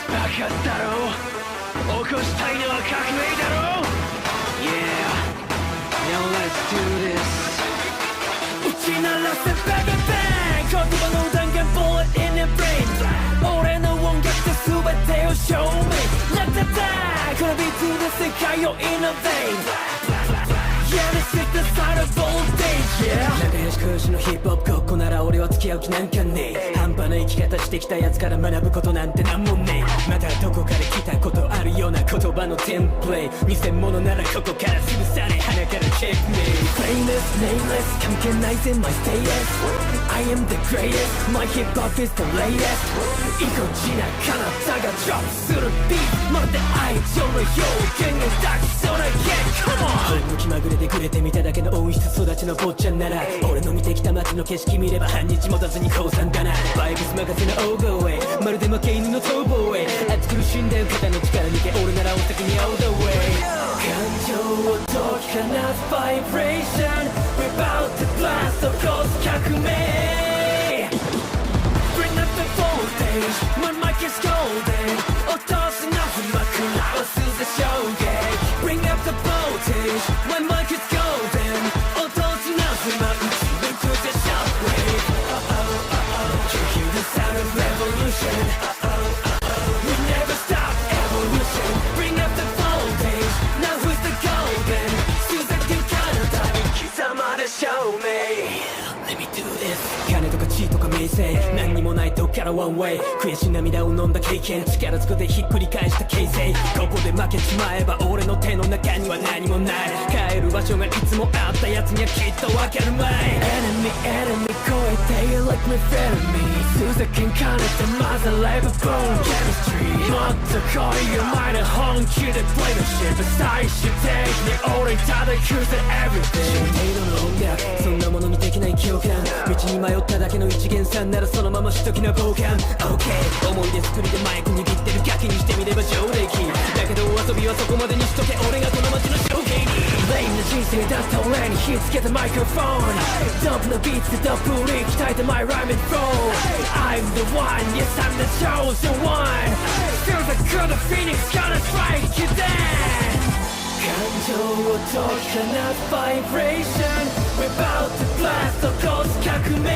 バカだろう。起こしたいのは革命だろう。 Yeah, now let's do this. 打ち鳴らせバカバン、言葉の弾丸 bullet in your brain。 俺の音楽で全てを証明。ラタタこのビートで世界を innovate。Yeah, this is the sign of voltage, yeah。 仲良し空しのヒップホップ、ここなら俺は付き合う気なんかねえ。半端な生き方してきたやつから学ぶことなんてなんもねえ。またどこかで来たことあるような言葉のテンプレ偽物ならここから潰され鼻からチェックメイ。 Famous, nameless 関係ないぜ my status。 I am the greatest, my hip hop is the latest。 意固地な彼方がドロップするビート、まるで愛情の表現を抱きそうな Yeah, come on。 ほんの気まぐれでくれてみただけの温室育ちの坊ちゃんなら、俺の見てきた街の景色見れば半日持たずに降参だな。バイブス任せの大声、まるで負け犬の逃亡へ。熱苦しんだ肩の力抜け、俺ならお先に all the way。 感情を解き放つバイブレーション We're about to blast 起こす革命。 Bring up the voltage My mic is golden 落とすの不幕直すぜ衝撃。 Bring up the voltage My mic is golden 落とすの不幕打ち抜くぜ shockwave。 You hear the sound of revolution We never stop evolution Bring up the voltage Now who's the golden SUZAKU KANATA 貴様で証明。 Let me do this。 金とか地位とか名声何にもないとこからワンウェイ。悔し涙を飲んだ経験力ずくでひっくり返した形勢。ここで負けちまえば俺の手の中には何もない。帰る場所がいつもあったやつにはきっとわかるまい。 Enemy enemy 超えて You like my enemy SUZAKU KANATA まずライブボーン Chemistry もっと来いよ前で本気で Play the shit 最終的に俺ただ Use it everything 程度の音楽そんなものにできない共感。道に迷っただけの一元さんならそのまましときな傍観 OK 思い出作りでマイク握ってるガキにしてみれば上出来だけど遊びはそこまでにしとけ。俺がこの街の証券にレインな人生だった俺に火つけたマイクロフォン。ドンプのビーツでドップ売り鍛えたマイライメンフロー。 I'm the one Yes I'm the chosen one SUZAKU the phoenix gonna strike you down。 感情を解き放つバイブレーション We're about to blast 起こす革命。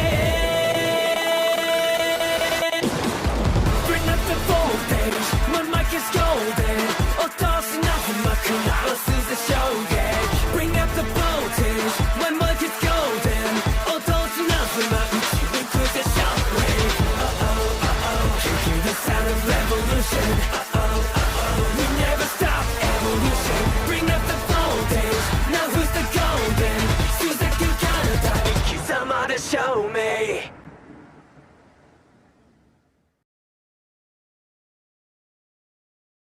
Bring up the voltage My mic is golden 落とすの不幕直すぜ衝撃。 Bring up the voltage My mic is golden 落とすの不幕打ち抜くぜ shockwave。 You hear the sound of revolution We never stop evolution Bring up the voltage Now who's the golden SUZAKU KANATA 貴様で証明。